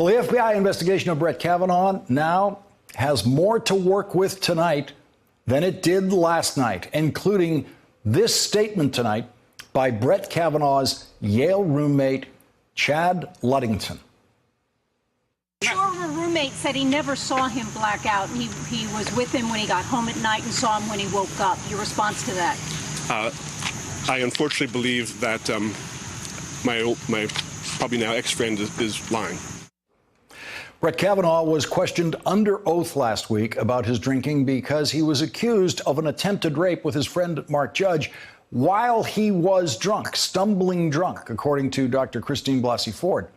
Well, the FBI investigation of Brett Kavanaugh now has more to work with tonight than it did last night, including this statement tonight by Brett Kavanaugh's Yale roommate, Chad Ludington. Your roommate said he never saw him black out, and he was with him when he got home at night and saw him when he woke up. Your response to that? I unfortunately believe that my probably now ex-friend is lying. Brett Kavanaugh was questioned under oath last week about his drinking because he was accused of an attempted rape with his friend Mark Judge while he was drunk, stumbling drunk, according to Dr. Christine Blasey Ford.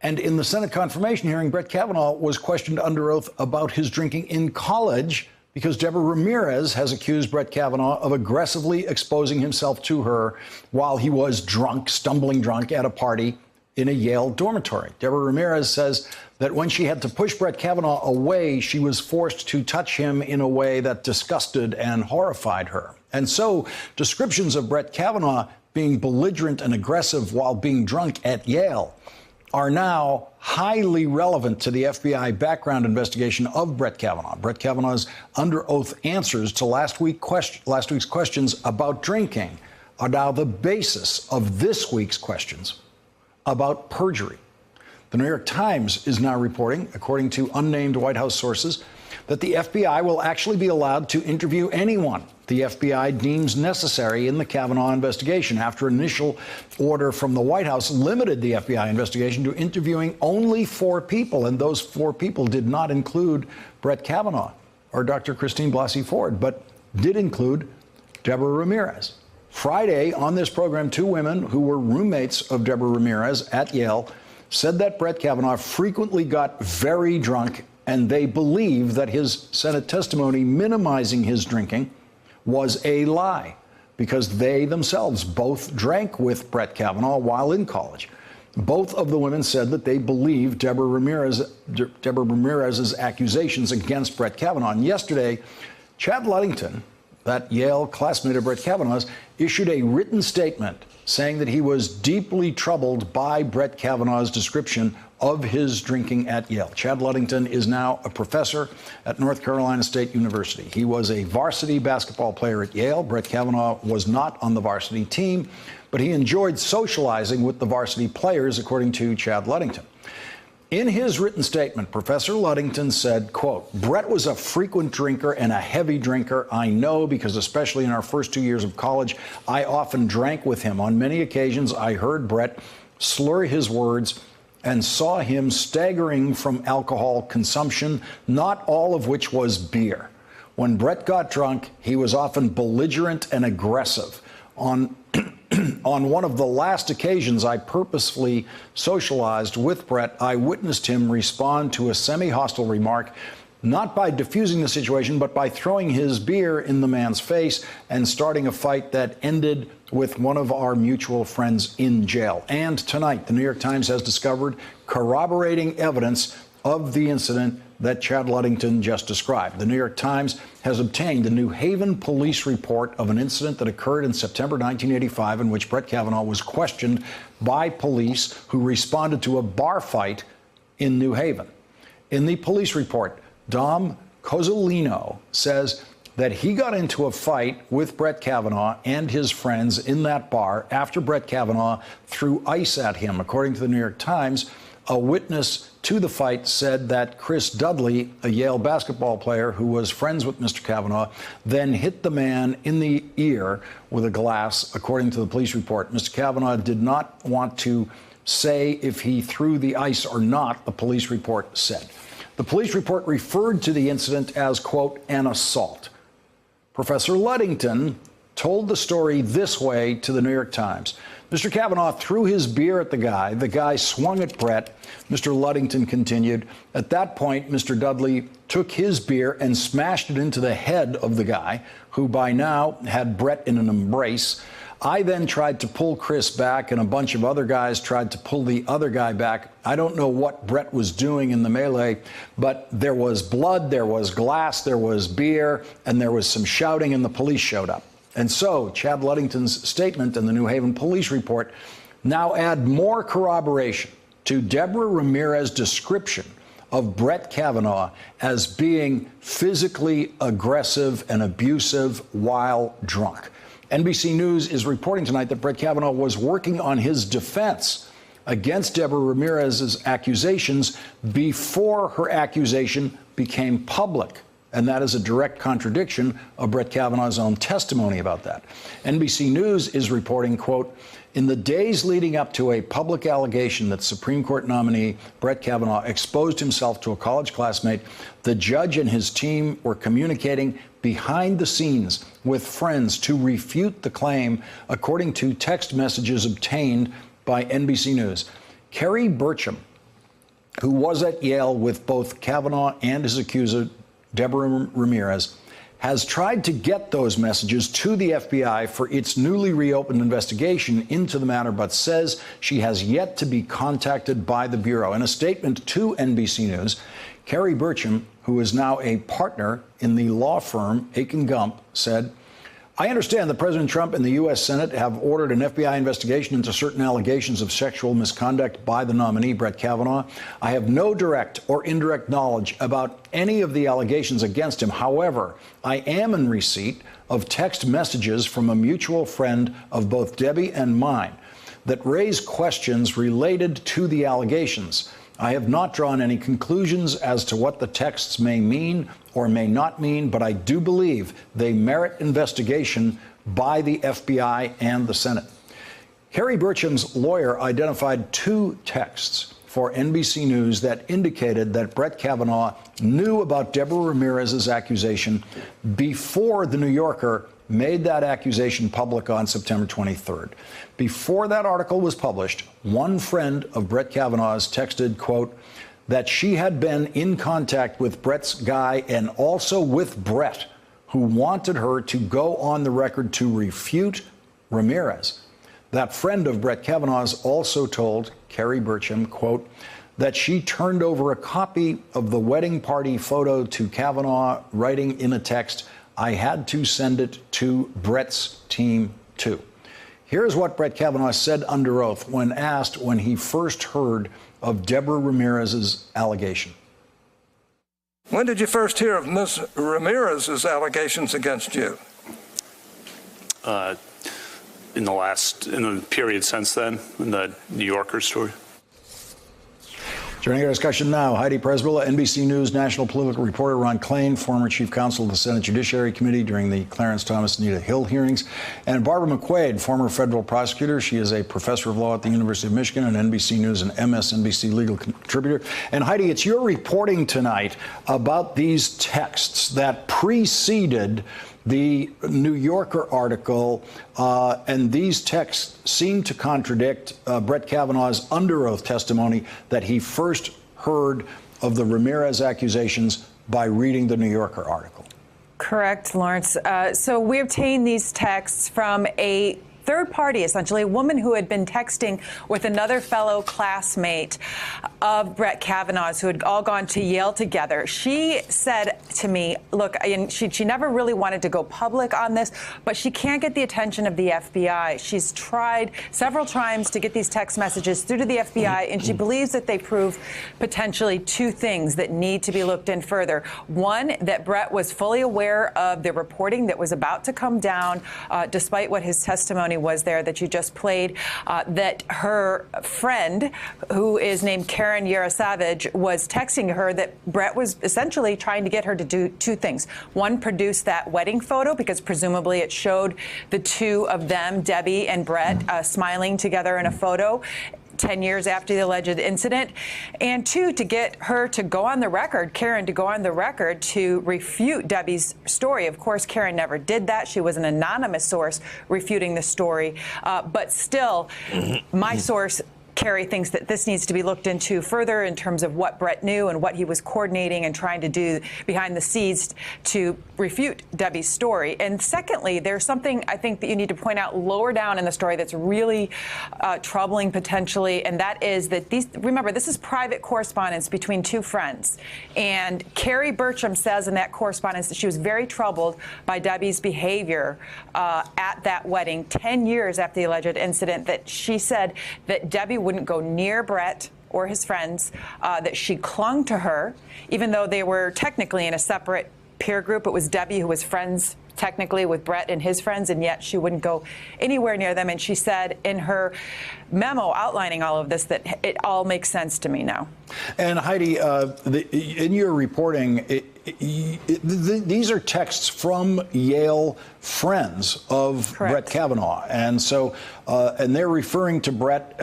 And in the Senate confirmation hearing, Brett Kavanaugh was questioned under oath about his drinking in college because Deborah Ramirez has accused Brett Kavanaugh of aggressively exposing himself to her while he was drunk, stumbling drunk at a party in a Yale dormitory. Deborah Ramirez says that when she had to push Brett Kavanaugh away, she was forced to touch him in a way that disgusted and horrified her. And so descriptions of Brett Kavanaugh being belligerent and aggressive while being drunk at Yale are now highly relevant to the FBI background investigation of Brett Kavanaugh. Brett Kavanaugh's under oath answers to last week's questions about drinking are now the basis of this week's questions about perjury. The New York Times is now reporting, according to unnamed White House sources, that the FBI will actually be allowed to interview anyone the FBI deems necessary in the Kavanaugh investigation after an initial order from the White House limited the FBI investigation to interviewing only 4 people, and those 4 people did not include Brett Kavanaugh or Dr. Christine Blasey Ford, but did include Deborah Ramirez. Friday, on this program, 2 women who were roommates of Deborah Ramirez at Yale said that Brett Kavanaugh frequently got very drunk, and they believe that his Senate testimony minimizing his drinking was a lie because they themselves both drank with Brett Kavanaugh while in college. Both of the women said that they believe Deborah Ramirez's accusations against Brett Kavanaugh. And yesterday, Chad Ludington, that Yale classmate of Brett Kavanaugh's, issued a written statement saying that he was deeply troubled by Brett Kavanaugh's description of his drinking at Yale. Chad Ludington is now a professor at North Carolina State University. He was a varsity basketball player at Yale. Brett Kavanaugh was not on the varsity team, but he enjoyed socializing with the varsity players, according to Chad Ludington. In his written statement, Professor Ludington said, quote, "Brett was a frequent drinker and a heavy drinker. I know because especially in our first 2 years of college, I often drank with him. On many occasions, I heard Brett slur his words and saw him staggering from alcohol consumption, not all of which was beer. When Brett got drunk, he was often belligerent and aggressive. On one of the last occasions I purposefully socialized with Brett, I witnessed him respond to a semi-hostile remark, not by diffusing the situation, but by throwing his beer in the man's face and starting a fight that ended with one of our mutual friends in jail." And tonight, the New York Times has discovered corroborating evidence of the incident that Chad Ludington just described. The New York Times has obtained the New Haven police report of an incident that occurred in September 1985 in which Brett Kavanaugh was questioned by police who responded to a bar fight in New Haven. In the police report, Dom Cozzolino says that he got into a fight with Brett Kavanaugh and his friends in that bar after Brett Kavanaugh threw ice at him. According to the New York Times, a witness to the fight said that Chris Dudley, a Yale basketball player who was friends with Mr. Kavanaugh, then hit the man in the ear with a glass, according to the police report. Mr. Kavanaugh did not want to say if he threw the ice or not, the police report said. The police report referred to the incident as, quote, an assault. Professor Ludington told the story this way to the New York Times. Mr. Kavanaugh threw his beer at the guy. The guy swung at Brett. Mr. Ludington continued. At that point, Mr. Dudley took his beer and smashed it into the head of the guy, who by now had Brett in an embrace. I then tried to pull Chris back, and a bunch of other guys tried to pull the other guy back. I don't know what Brett was doing in the melee, but there was blood, there was glass, there was beer, and there was some shouting, and the police showed up. And so Chad Ludington's statement and the New Haven police report now add more corroboration to Deborah Ramirez's description of Brett Kavanaugh as being physically aggressive and abusive while drunk. NBC News is reporting tonight that Brett Kavanaugh was working on his defense against Deborah Ramirez's accusations before her accusation became public. And that is a direct contradiction of Brett Kavanaugh's own testimony about that. NBC News is reporting, quote, in the days leading up to a public allegation that Supreme Court nominee Brett Kavanaugh exposed himself to a college classmate, the judge and his team were communicating behind the scenes with friends to refute the claim, according to text messages obtained by NBC News. Kerry Burcham, who was at Yale with both Kavanaugh and his accuser, Deborah Ramirez, has tried to get those messages to the FBI for its newly reopened investigation into the matter, but says she has yet to be contacted by the Bureau. In a statement to NBC News, Kerry Burcham, who is now a partner in the law firm Aiken Gump, said, I understand that President Trump and the U.S. Senate have ordered an FBI investigation into certain allegations of sexual misconduct by the nominee, Brett Kavanaugh. I have no direct or indirect knowledge about any of the allegations against him. However, I am in receipt of text messages from a mutual friend of both Debbie and mine that raise questions related to the allegations. I have not drawn any conclusions as to what the texts may mean or may not mean, but I do believe they merit investigation by the FBI and the Senate. Kerry Burcham's lawyer identified two texts for NBC News that indicated that Brett Kavanaugh knew about Deborah Ramirez's accusation before the New Yorker made that accusation public on September 23rd. Before that article was published, one friend of Brett Kavanaugh's texted, quote, that she had been in contact with Brett's guy and also with Brett, who wanted her to go on the record to refute Ramirez. That friend of Brett Kavanaugh's also told Kerry Burcham, quote, that she turned over a copy of the wedding party photo to Kavanaugh, writing in a text, I had to send it to Brett's team, too. Here's what Brett Kavanaugh said under oath when asked when he first heard of Deborah Ramirez's allegation. When did you first hear of Ms. Ramirez's allegations against you? In the period since then, in the New Yorker story. Joining our discussion now, Heidi Presbilla, NBC News national political reporter, Ron Klain, former chief counsel of the Senate Judiciary Committee during the Clarence Thomas Anita Hill hearings, and Barbara McQuaid, former federal prosecutor. She is a professor of law at the University of Michigan and NBC News and MSNBC legal contributor. And Heidi, it's your reporting tonight about these texts that preceded the New Yorker article, and these texts seem to contradict Brett Kavanaugh's under oath testimony that he first heard of the Ramirez accusations by reading the New Yorker article. Correct, Lawrence. So we obtained these texts from a third party, essentially, a woman who had been texting with another fellow classmate of Brett Kavanaugh's, who had all gone to Yale together. She said to me, look, and she never really wanted to go public on this, but she can't get the attention of the FBI. She's tried several times to get these text messages through to the FBI, and she believes that they prove potentially two things that need to be looked in further. One, that Brett was fully aware of the reporting that was about to come down, despite what his testimony was there that you just played, that her friend, who is named Karen Yarosavage, was texting her that Brett was essentially trying to get her to do two things. One, produce that wedding photo, because presumably it showed the two of them, Debbie and Brett, smiling together in a photo 10 years after the alleged incident, and two, to get her to go on the record, Karen, to go on the record to refute Debbie's story. Of course, Karen never did that. She was an anonymous source refuting the story. But still, my source, Kerry, thinks that this needs to be looked into further in terms of what Brett knew and what he was coordinating and trying to do behind the scenes to refute Debbie's story. And secondly, there's something I think that you need to point out lower down in the story that's really troubling potentially, and that is that remember, this is private correspondence between two friends. And Kerry Burcham says in that correspondence that she was very troubled by Debbie's behavior at that wedding 10 years after the alleged incident, that she said that Debbie wouldn't go near Brett or his friends, that she clung to her, even though they were technically in a separate peer group. It was Debbie who was friends technically with Brett and his friends, and yet she wouldn't go anywhere near them. And she said in her memo outlining all of this that it all makes sense to me now. And Heidi, in your reporting, these are texts from Yale friends of Correct. Brett Kavanaugh. And so, and they're referring to Brett,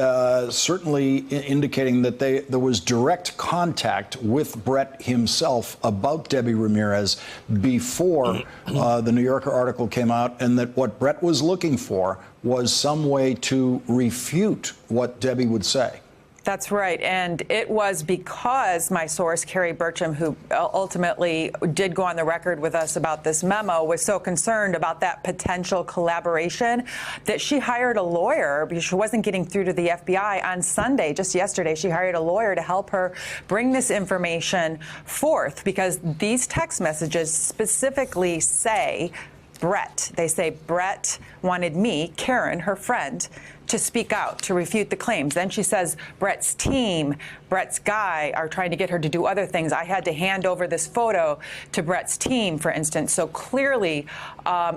certainly indicating that there was direct contact with Brett himself about Debbie Ramirez before the New Yorker article came out, and that what Brett was looking for was some way to refute what Debbie would say. That's right. And it was because my source, Carrie Burcham, who ultimately did go on the record with us about this memo, was so concerned about that potential collaboration that she hired a lawyer because she wasn't getting through to the FBI on Sunday. Just yesterday, she hired a lawyer to help her bring this information forth, because these text messages specifically say Brett. They say Brett wanted me, Karen, her friend, to speak out, to refute the claims. Then she says Brett's team, Brett's guy are trying to get her to do other things. I had to hand over this photo to Brett's team, for instance. So clearly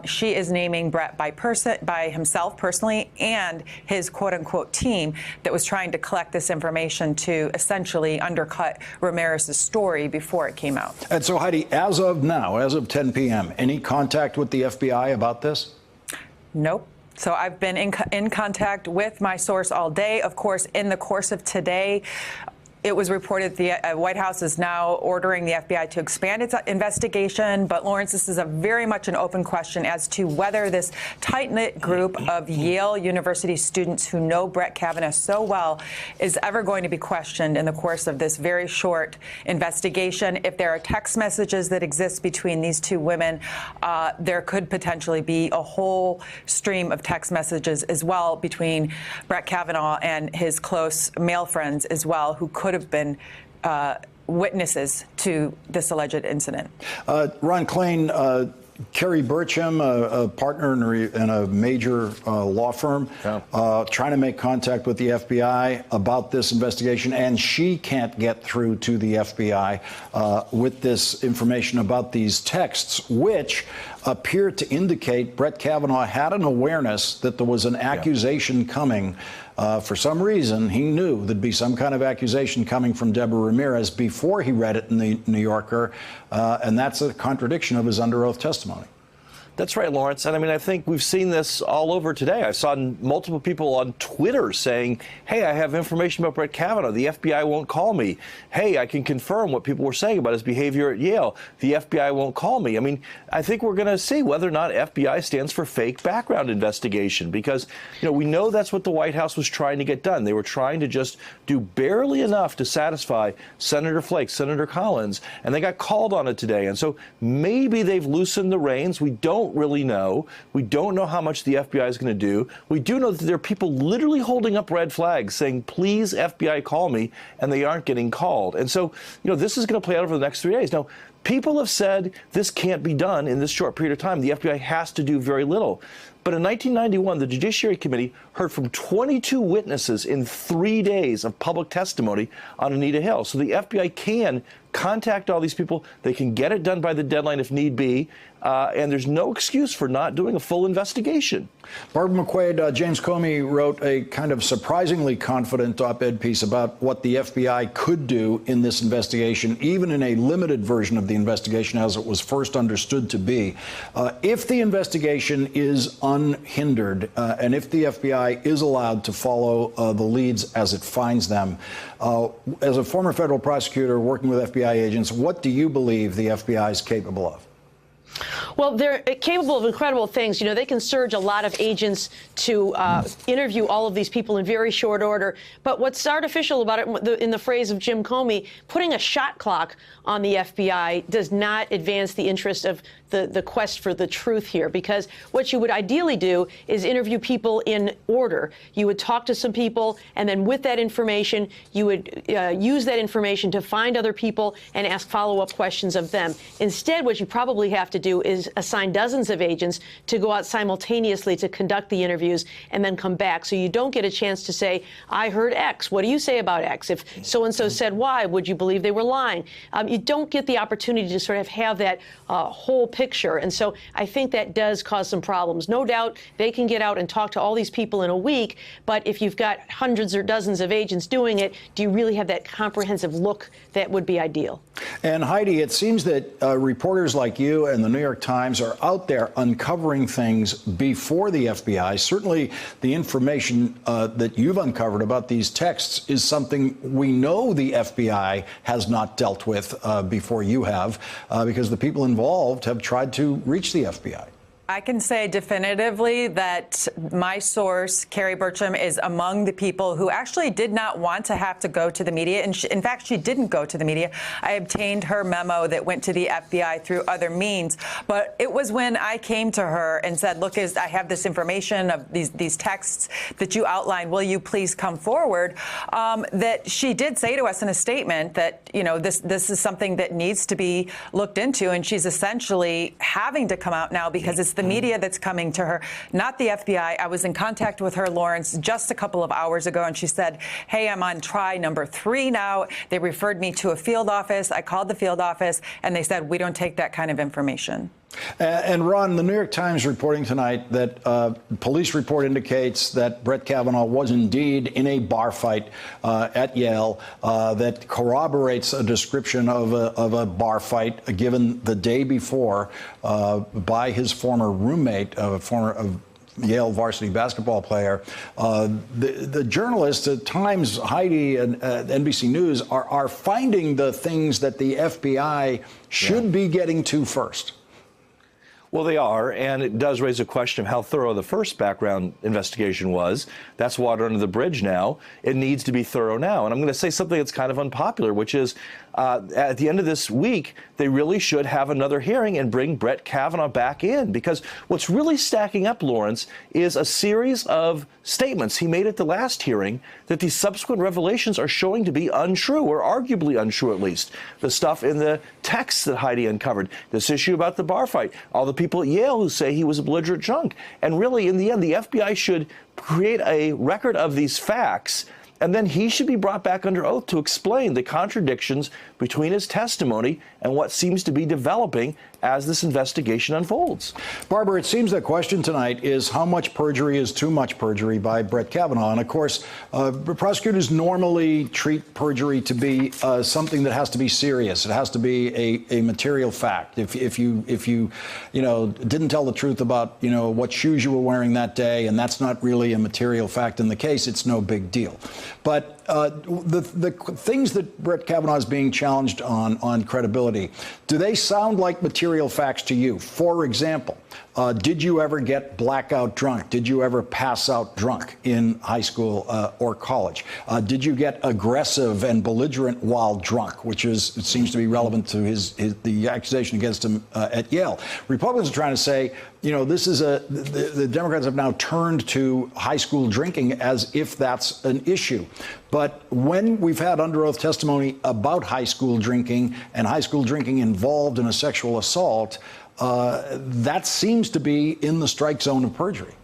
she is naming Brett by himself personally and his quote-unquote team that was trying to collect this information to essentially undercut Ramirez's story before it came out. And so, Heidi, as of now, as of 10 p.m., any contact with the FBI about this? Nope. So I've been in contact with my source all day. Of course, in the course of today, it was reported the White House is now ordering the FBI to expand its investigation. But, Lawrence, this is a very much an open question as to whether this tight-knit group of Yale University students who know Brett Kavanaugh so well is ever going to be questioned in the course of this very short investigation. If there are text messages that exist between these two women, there could potentially be a whole stream of text messages as well between Brett Kavanaugh and his close male friends as well, who could have been witnesses to this alleged incident. Ron Klain, Carrie Burcham, a partner in a major law firm, trying to make contact with the FBI about this investigation, and she can't get through to the FBI with this information about these texts, which appear to indicate Brett Kavanaugh had an awareness that there was an accusation coming. For some reason, he knew there'd be some kind of accusation coming from Deborah Ramirez before he read it in the New Yorker, and that's a contradiction of his under oath testimony. That's right, Lawrence. And I mean, I think we've seen this all over today. I saw multiple people on Twitter saying, hey, I have information about Brett Kavanaugh. The FBI won't call me. Hey, I can confirm what people were saying about his behavior at Yale. The FBI won't call me. I mean, I think we're going to see whether or not FBI stands for fake background investigation, because, you know, we know that's what the White House was trying to get done. They were trying to just do barely enough to satisfy Senator Flake, Senator Collins, and they got called on it today. And so maybe they've loosened the reins. We don't really know. We don't know how much the FBI is going to do. We do know that there are people literally holding up red flags saying, please, FBI, call me, and they aren't getting called. And so, you know, this is going to play out over the next 3 days. Now, people have said this can't be done in this short period of time. The FBI has to do very little. But in 1991, the Judiciary Committee heard from 22 witnesses in 3 days of public testimony on Anita Hill. So the FBI can contact all these people. They can get it done by the deadline if need be. And there's no excuse for not doing a full investigation. Barbara McQuaid, James Comey wrote a kind of surprisingly confident op-ed piece about what the FBI could do in this investigation, even in a limited version of the investigation as it was first understood to be. If the investigation is unhindered, and if the FBI is allowed to follow the leads as it finds them, as a former federal prosecutor working with FBI agents, what do you believe the FBI is capable of? Well, they're capable of incredible things. You know, they can surge a lot of agents to interview all of these people in very short order. But what's artificial about it, in the phrase of Jim Comey, putting a shot clock on the FBI does not advance the interest of the quest for the truth here, because what you would ideally do is interview people in order. You would talk to some people, and then with that information, you would use that information to find other people and ask follow-up questions of them. Instead, what you probably have to do is assign dozens of agents to go out simultaneously to conduct the interviews and then come back. So you don't get a chance to say, I heard X. What do you say about X? If so-and-so said Y, would you believe they were lying? You don't get the opportunity to sort of have that whole picture. And so I think that does cause some problems. No doubt they can get out and talk to all these people in a week, but if you've got hundreds or dozens of agents doing it, do you really have that comprehensive look that would be ideal? And Heidi, it seems that reporters like you and the New York Times are out there uncovering things before the FBI. Certainly the information that you've uncovered about these texts is something we know the FBI has not dealt with before you have, because the people involved have tried to reach the FBI. I can say definitively that my source, Carrie Burcham, is among the people who actually did not want to have to go to the media. And in fact, she didn't go to the media. I obtained her memo that went to the FBI through other means. But it was when I came to her and said, look, I have this information of these texts that you outlined. Will you please come forward? That she did say to us in a statement that, you know, this is something that needs to be looked into. And she's essentially having to come out now because it's the media that's coming to her, not the FBI. I was in contact with her, Lawrence, just a couple of hours ago, and she said, hey, I'm on try number 3 now. They referred me to a field office. I called the field office, and they said, we don't take that kind of information. And Ron, the New York Times reporting tonight that police report indicates that Brett Kavanaugh was indeed in a bar fight at Yale that corroborates a description of a bar fight given the day before by his former roommate, Yale varsity basketball player. The journalists at Times, Heidi, and NBC News are finding the things that the FBI should be getting to first. Well, they are, and it does raise a question of how thorough the first background investigation was. That's water under the bridge now. It needs to be thorough now. And I'm going to say something that's kind of unpopular, which is at the end of this week, they really should have another hearing and bring Brett Kavanaugh back in, because what's really stacking up, Lawrence, is a series of statements he made at the last hearing that these subsequent revelations are showing to be untrue, or arguably untrue at least. The stuff in the texts that Heidi uncovered, this issue about the bar fight, all the people at Yale who say he was a belligerent drunk. And really, in the end, the FBI should create a record of these facts, and then he should be brought back under oath to explain the contradictions between his testimony and what seems to be developing as this investigation unfolds. Barbara, it seems the question tonight is how much perjury is too much perjury by Brett Kavanaugh. And of course, prosecutors normally treat perjury to be something that has to be serious. It has to be a material fact. If you didn't tell the truth about what shoes you were wearing that day, and that's not really a material fact in the case, it's no big deal. But the things that Brett Kavanaugh is being challenged on credibility, do they sound like material facts to you? For example, did you ever get blackout drunk? Did you ever pass out drunk in high school or college? Did you get aggressive and belligerent while drunk, which it seems to be relevant to the accusation against him at Yale? Republicans are trying to say, this is the Democrats have now turned to high school drinking as if that's an issue. But when we've had under oath testimony about high school drinking and high school drinking involved in a sexual assault, that seems to be in the strike zone of perjury.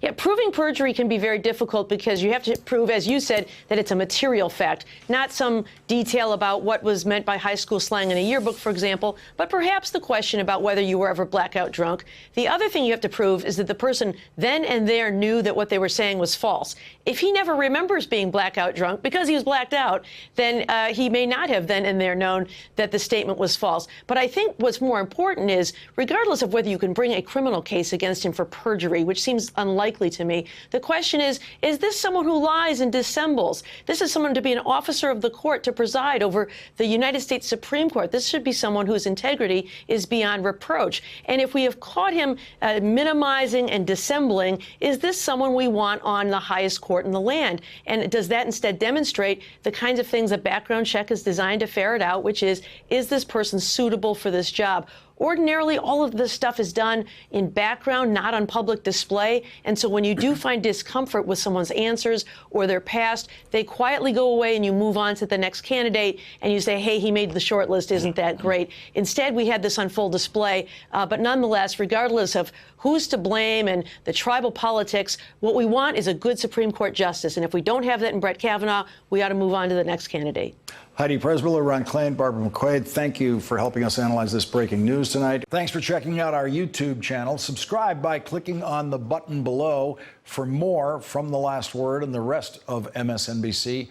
Yeah, proving perjury can be very difficult because you have to prove, as you said, that it's a material fact, not some detail about what was meant by high school slang in a yearbook, for example, but perhaps the question about whether you were ever blackout drunk. The other thing you have to prove is that the person then and there knew that what they were saying was false. If he never remembers being blackout drunk because he was blacked out, then he may not have then and there known that the statement was false. But I think what's more important is, regardless of whether you can bring a criminal case against him for perjury, which seems unlikely to me, the question is this someone who lies and dissembles? This is someone to be an officer of the court, to preside over the United States Supreme Court. This should be someone whose integrity is beyond reproach. And if we have caught him minimizing and dissembling, is this someone we want on the highest court in the land? And does that instead demonstrate the kinds of things a background check is designed to ferret out, which is this person suitable for this job? Ordinarily, all of this stuff is done in background, not on public display. And so when you do find discomfort with someone's answers or their past, they quietly go away and you move on to the next candidate and you say, hey, he made the short list. Isn't that great? Instead, we had this on full display. But nonetheless, regardless of who's to blame and the tribal politics, what we want is a good Supreme Court justice. And if we don't have that in Brett Kavanaugh, we ought to move on to the next candidate. Heidi Presbiller, Ron Klain, Barbara McQuaid, thank you for helping us analyze this breaking news tonight. Thanks for checking out our YouTube channel. Subscribe by clicking on the button below for more from The Last Word and the rest of MSNBC.